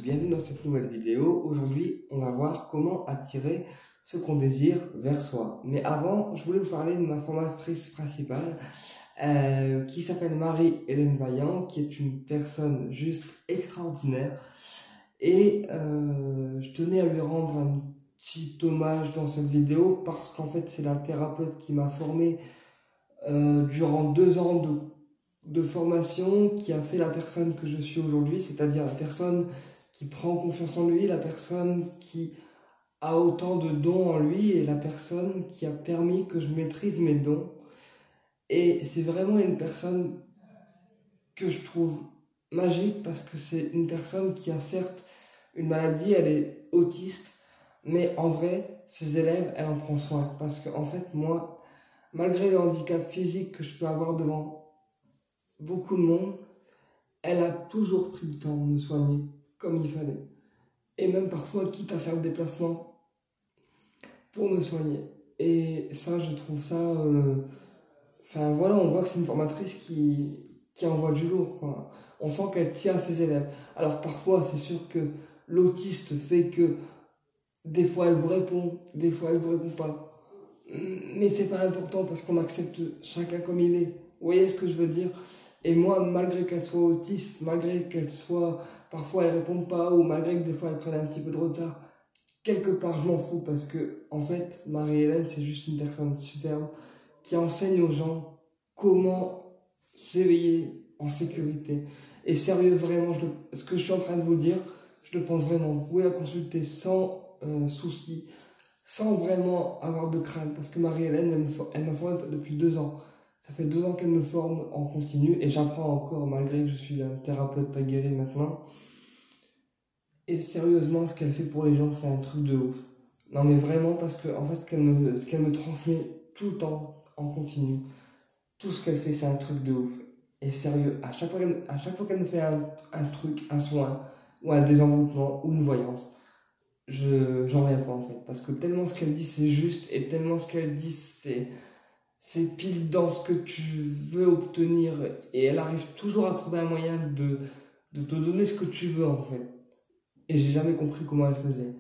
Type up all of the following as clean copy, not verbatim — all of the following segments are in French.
Bienvenue dans cette nouvelle vidéo. Aujourd'hui, on va voir comment attirer ce qu'on désire vers soi. Mais avant, je voulais vous parler de ma formatrice principale qui s'appelle Marie-Hélène Vaillant, qui est une personne juste extraordinaire. Et je tenais à lui rendre un petit hommage dans cette vidéo parce qu'en fait, c'est la thérapeute qui m'a formé durant 2 ans de formation, qui a fait la personne que je suis aujourd'hui, c'est-à-dire la personne qui prend confiance en lui, la personne qui a autant de dons en lui et la personne qui a permis que je maîtrise mes dons. Et c'est vraiment une personne que je trouve magique parce que c'est une personne qui a certes une maladie, elle est autiste, mais en vrai, ses élèves, elle en prend soin. Parce que en fait, moi, malgré le handicap physique que je peux avoir devant beaucoup de monde, elle a toujours pris le temps de me soigner comme il fallait. Et même parfois, quitte à faire le déplacement pour me soigner. Et ça, je trouve ça... Enfin voilà, on voit que c'est une formatrice qui envoie du lourd, quoi. On sent qu'elle tient à ses élèves. Alors parfois, c'est sûr que l'autiste fait que des fois elle vous répond, des fois elle vous répond pas. Mais c'est pas important parce qu'on accepte chacun comme il est. Vous voyez ce que je veux dire? Et moi, malgré qu'elle soit autiste, malgré qu'elle soit... Parfois elle répond pas, ou malgré que des fois elle prenne un petit peu de retard, quelque part je m'en fous parce que, en fait, Marie-Hélène, c'est juste une personne superbe qui enseigne aux gens comment s'éveiller en sécurité. Et sérieux, vraiment, ce que je suis en train de vous dire, je le pense vraiment. Vous pouvez la consulter sans souci, sans vraiment avoir de crainte, parce que Marie-Hélène, elle me forme depuis 2 ans. Ça fait 2 ans qu'elle me forme en continu, et j'apprends encore, malgré que je suis un thérapeute aguerri maintenant. Et sérieusement, ce qu'elle fait pour les gens, c'est un truc de ouf. Non mais vraiment, parce que en fait, ce qu'elle me transmet tout le temps, en continu, tout ce qu'elle fait, c'est un truc de ouf. Et sérieux, à chaque fois qu'elle me fait un truc, un soin, ou un désenveloppement, ou une voyance, j'en reviens pas en fait. Parce que tellement ce qu'elle dit, c'est juste, et tellement ce qu'elle dit, c'est pile dans ce que tu veux obtenir. Et elle arrive toujours à trouver un moyen de te donner ce que tu veux en fait. Et j'ai jamais compris comment elle faisait.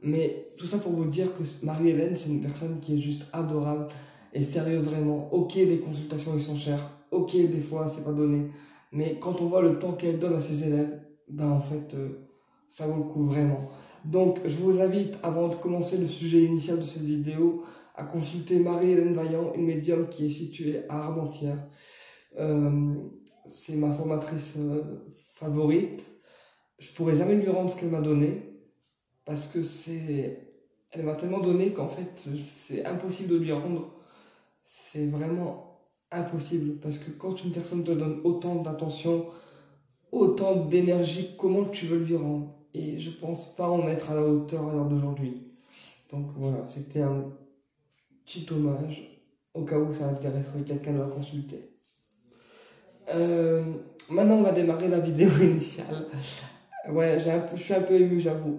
Mais tout ça pour vous dire que Marie-Hélène, c'est une personne qui est juste adorable. Et sérieux, vraiment. Ok, les consultations, ils sont chères. Ok, des fois, c'est pas donné. Mais quand on voit le temps qu'elle donne à ses élèves, ben en fait, ça vaut le coup vraiment. Donc, je vous invite, avant de commencer le sujet initial de cette vidéo, à consulter Marie-Hélène Vaillant, une médium qui est située à Armentières. C'est ma formatrice favorite. Je pourrais jamais lui rendre ce qu'elle m'a donné parce que elle m'a tellement donné qu'en fait c'est impossible de lui rendre. C'est vraiment impossible parce que quand une personne te donne autant d'attention, autant d'énergie, comment tu veux lui rendre? Et je pense pas en être à la hauteur à l'heure d'aujourd'hui. Donc voilà, c'était un petit hommage au cas où ça intéresserait quelqu'un de la consulter. Maintenant on va démarrer la vidéo initiale. Ouais, je suis un peu ému, j'avoue.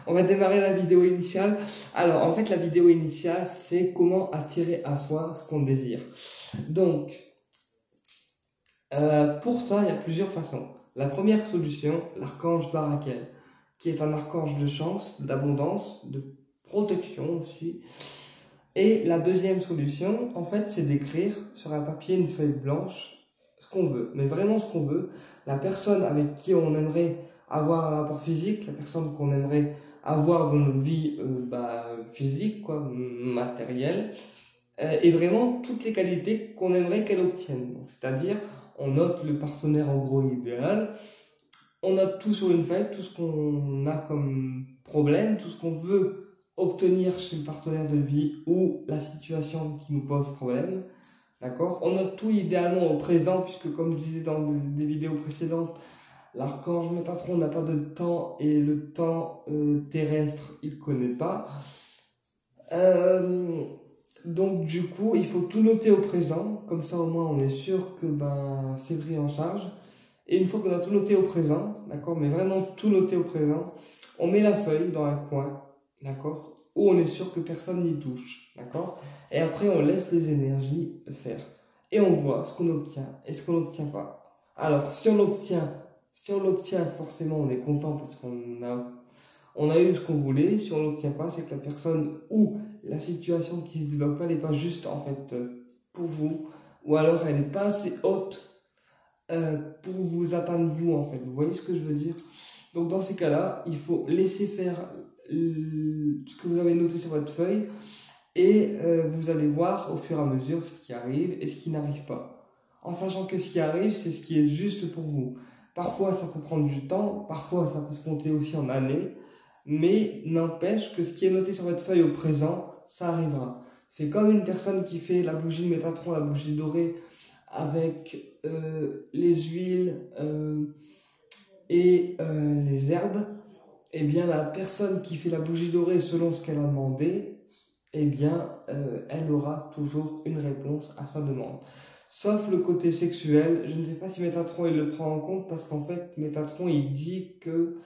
On va démarrer la vidéo initiale. Alors, en fait, la vidéo initiale, c'est comment attirer à soi ce qu'on désire. Donc, pour ça, il y a plusieurs façons. La première solution, l'archange Barakel, qui est un archange de chance, d'abondance, de protection aussi. Et la deuxième solution, en fait, c'est d'écrire sur un papier, une feuille blanche, ce qu'on veut. Mais vraiment ce qu'on veut. La personne avec qui on aimerait avoir un rapport physique, la personne qu'on aimerait avoir dans notre vie physique, quoi, matérielle, et vraiment toutes les qualités qu'on aimerait qu'elle obtienne. C'est-à-dire, on note le partenaire en gros idéal, on note tout sur une feuille, tout ce qu'on a comme problème, tout ce qu'on veut obtenir chez le partenaire de vie ou la situation qui nous pose problème. D'accord? On note tout idéalement au présent, puisque comme je disais dans des vidéos précédentes, l'archange Métatron n'a pas de temps et le temps terrestre, il ne connaît pas. Donc du coup, il faut tout noter au présent, comme ça au moins on est sûr que c'est pris en charge. Et une fois qu'on a tout noté au présent, d'accord, mais vraiment tout noté au présent, on met la feuille dans un coin, d'accord, où on est sûr que personne n'y touche, d'accord. Et après on laisse les énergies faire. Et on voit ce qu'on obtient et ce qu'on n'obtient pas. Alors si on obtient Si on l'obtient, forcément, on est content parce on a eu ce qu'on voulait. Si on l'obtient pas, c'est que la personne ou la situation qui se développe pas, elle n'est pas juste, en fait, pour vous. Ou alors, elle n'est pas assez haute pour vous atteindre vous, en fait. Vous voyez ce que je veux dire? Donc, dans ces cas-là, il faut laisser faire ce que vous avez noté sur votre feuille et vous allez voir au fur et à mesure ce qui arrive et ce qui n'arrive pas. En sachant que ce qui arrive, c'est ce qui est juste pour vous. Parfois, ça peut prendre du temps, parfois, ça peut se compter aussi en années, mais n'empêche que ce qui est noté sur votre feuille au présent, ça arrivera. C'est comme une personne qui fait la bougie Métatron, la bougie dorée, avec les huiles et les herbes. Eh bien, la personne qui fait la bougie dorée selon ce qu'elle a demandé, eh bien, elle aura toujours une réponse à sa demande. Sauf le côté sexuel, je ne sais pas si Métatron il le prend en compte parce qu'en fait, Métatron il dit que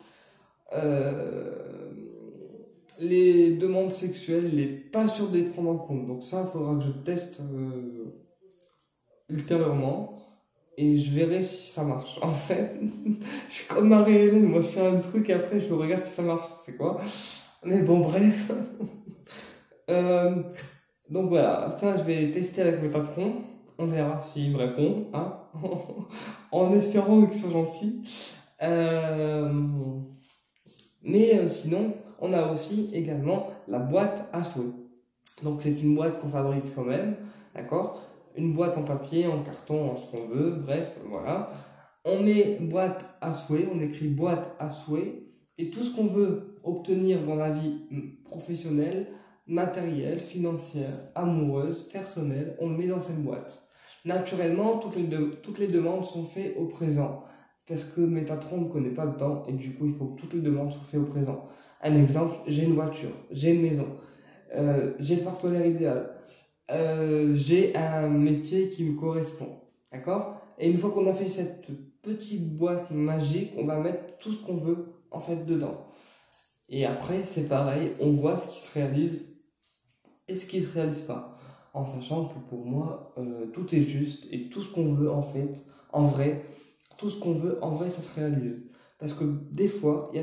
les demandes sexuelles, il n'est pas sûr de les prendre en compte. Donc ça, il faudra que je teste ultérieurement et je verrai si ça marche. En fait, je suis comme Marie-Hélène, moi je fais un truc et après je regarde si ça marche, c'est quoi. Mais bon, bref. Donc voilà, ça je vais tester avec Métatron. On verra s'il me répond, hein, en espérant qu'il soit gentil. Mais sinon, on a aussi également la boîte à souhait. Donc c'est une boîte qu'on fabrique soi-même, d'accord? Une boîte en papier, en carton, en ce qu'on veut, bref, voilà. On met boîte à souhait, on écrit boîte à souhait, et tout ce qu'on veut obtenir dans la vie professionnelle, matérielle, financière, amoureuse, personnelle, on le met dans cette boîte. Naturellement, toutes les demandes sont faites au présent. Parce que Métatron ne connaît pas le temps et du coup, il faut que toutes les demandes soient faites au présent. Un exemple, j'ai une voiture, j'ai une maison, j'ai le partenaire idéal, j'ai un métier qui me correspond. D'accord? Et une fois qu'on a fait cette petite boîte magique, on va mettre tout ce qu'on veut en fait dedans. Et après, c'est pareil, on voit ce qui se réalise et ce qui ne se réalise pas. En sachant que pour moi, tout est juste et tout ce qu'on veut en fait, en vrai, tout ce qu'on veut, en vrai, ça se réalise. Parce que des fois, il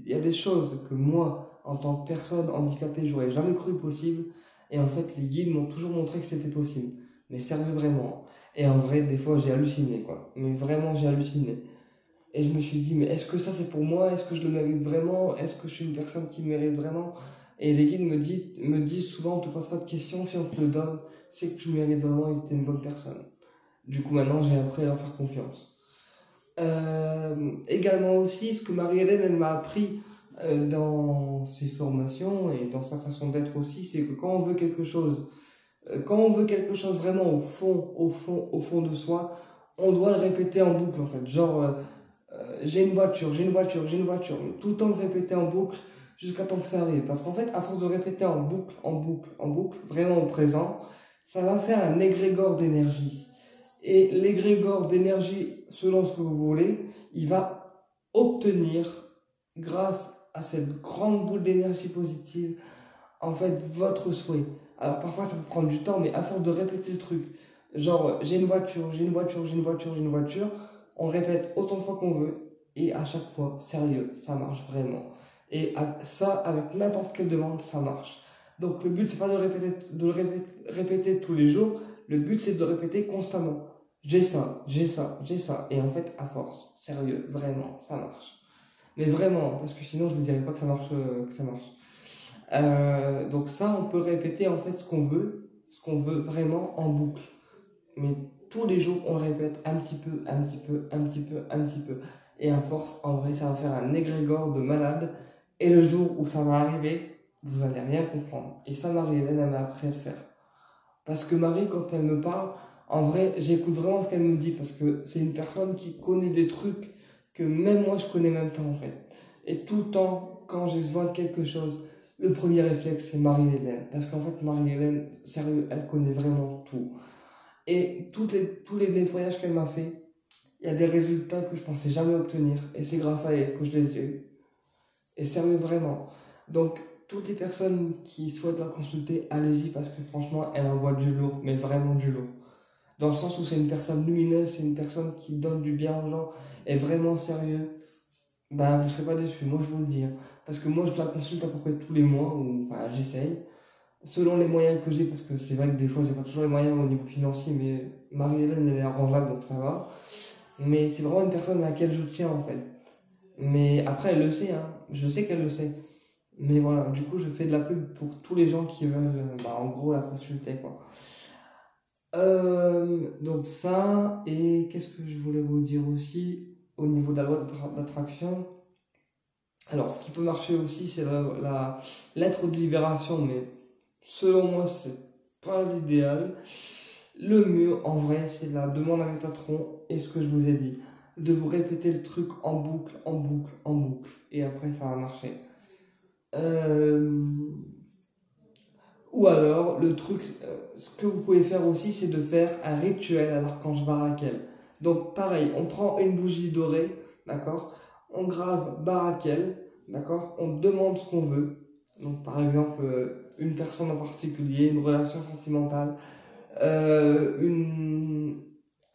y a des choses que moi, en tant que personne handicapée, j'aurais jamais cru possible. Et en fait, les guides m'ont toujours montré que c'était possible. Mais sérieux, vraiment. Et en vrai, des fois, j'ai halluciné, quoi. Mais vraiment, j'ai halluciné. Et je me suis dit, mais est-ce que ça c'est pour moi? Est-ce que je le mérite vraiment? Est-ce que je suis une personne qui le mérite vraiment? Et les guides me disent souvent, on te pose pas de questions, si on te le donne, c'est que tu le mérites vraiment et que tu es une bonne personne. Du coup, maintenant, j'ai appris à leur faire confiance. Également aussi, ce que Marie-Hélène, elle m'a appris dans ses formations et dans sa façon d'être aussi, c'est que quand on veut quelque chose, vraiment au fond de soi, on doit le répéter en boucle en fait. Genre, j'ai une voiture, j'ai une voiture, j'ai une voiture. Tout le temps le répéter en boucle jusqu'à temps que ça arrive. Parce qu'en fait, à force de répéter en boucle, en boucle, en boucle, vraiment au présent, ça va faire un égrégore d'énergie. Et l'égrégore d'énergie, selon ce que vous voulez, il va obtenir, grâce à cette grande boule d'énergie positive, en fait, votre souhait. Alors parfois, ça peut prendre du temps, mais à force de répéter le truc, genre, j'ai une voiture, j'ai une voiture, j'ai une voiture, j'ai une voiture, on répète autant de fois qu'on veut, et à chaque fois, sérieux, ça marche vraiment. Et ça, avec n'importe quelle demande, ça marche. Donc le but, c'est pas de répéter tous les jours, le but, c'est de le répéter constamment. J'ai ça, j'ai ça, j'ai ça. Et en fait, à force, sérieux, vraiment, ça marche. Mais vraiment, parce que sinon, je vous dirais pas que ça marche, que ça marche. Donc ça, on peut répéter en fait ce qu'on veut vraiment en boucle. Mais tous les jours, on répète un petit peu, un petit peu, un petit peu, un petit peu. Et à force, en vrai, ça va faire un égrégore de malade. Et le jour où ça va arriver, vous allez rien comprendre. Et ça, Marie-Hélène, elle m'a appris à le faire. Parce que Marie, quand elle me parle, en vrai, j'écoute vraiment ce qu'elle me dit. Parce que c'est une personne qui connaît des trucs que même moi, je connais même pas, en fait. Et tout le temps, quand j'ai besoin de quelque chose, le premier réflexe, c'est Marie-Hélène. Parce qu'en fait, Marie-Hélène, sérieux, elle connaît vraiment tout. Et tous les nettoyages qu'elle m'a fait, il y a des résultats que je pensais jamais obtenir. Et c'est grâce à elle que je les ai eus. Et sérieux, vraiment. Donc, toutes les personnes qui souhaitent la consulter, allez-y parce que franchement, elle envoie du lourd, mais vraiment du lourd. dans le sens où c'est une personne lumineuse, c'est une personne qui donne du bien aux gens, est vraiment sérieux, ben vous serez pas déçus, moi je vous le dis, hein. Parce que moi je la consulte à peu près tous les mois, ou enfin j'essaye, selon les moyens que j'ai, parce que c'est vrai que des fois j'ai pas toujours les moyens au niveau financier, mais Marie-Hélène elle est arrangeable donc ça va. Mais c'est vraiment une personne à laquelle je tiens en fait. Mais après elle le sait, hein, je sais qu'elle le sait. Mais voilà, du coup je fais de la pub pour tous les gens qui veulent, bah, en gros la consulter quoi. Donc ça, et qu'est-ce que je voulais vous dire aussi au niveau de la loi d'attraction. Alors, ce qui peut marcher aussi, c'est la lettre de libération, mais selon moi, c'est pas l'idéal. Le mieux, en vrai, c'est la demande à Métatron et ce que je vous ai dit. De vous répéter le truc en boucle, en boucle, en boucle. Et après, ça va marcher. Euh, Ou alors, le truc, ce que vous pouvez faire aussi, c'est de faire un rituel à l'archange Barakel. Donc, pareil, on prend une bougie dorée, d'accord? On grave Barakel, d'accord? On demande ce qu'on veut. Donc, par exemple, une personne en particulier, une relation sentimentale, un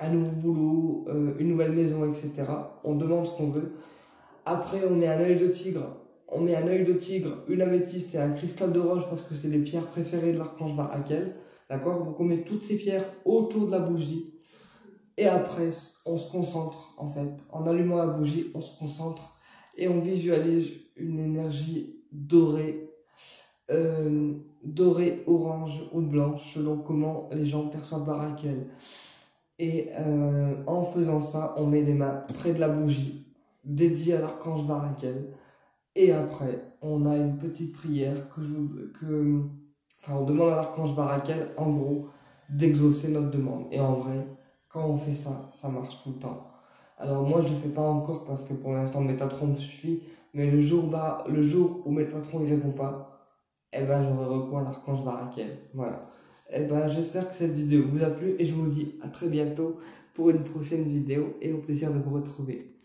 nouveau boulot, une nouvelle maison, etc. On demande ce qu'on veut. Après, on met un œil de tigre. On met un œil de tigre, une améthyste et un cristal de roche parce que c'est les pierres préférées de l'archange Barakel. D'accord? Donc on met toutes ces pierres autour de la bougie. Et après, on se concentre, en fait. En allumant la bougie, on se concentre et on visualise une énergie dorée, dorée, orange ou blanche, selon comment les gens perçoivent Barakel. Et en faisant ça, on met les mains près de la bougie, dédiée à l'archange Barakel. Et après, on a une petite prière enfin, on demande à l'archange Barakel, en gros, d'exaucer notre demande. Et en vrai, quand on fait ça, ça marche tout le temps. Alors moi, je ne le fais pas encore parce que pour l'instant, Métatron me suffit. Mais le jour où Métatron ne répond pas, eh ben, j'aurai recours à l'archange Barakel. Voilà. Eh ben, j'espère que cette vidéo vous a plu et je vous dis à très bientôt pour une prochaine vidéo et au plaisir de vous retrouver.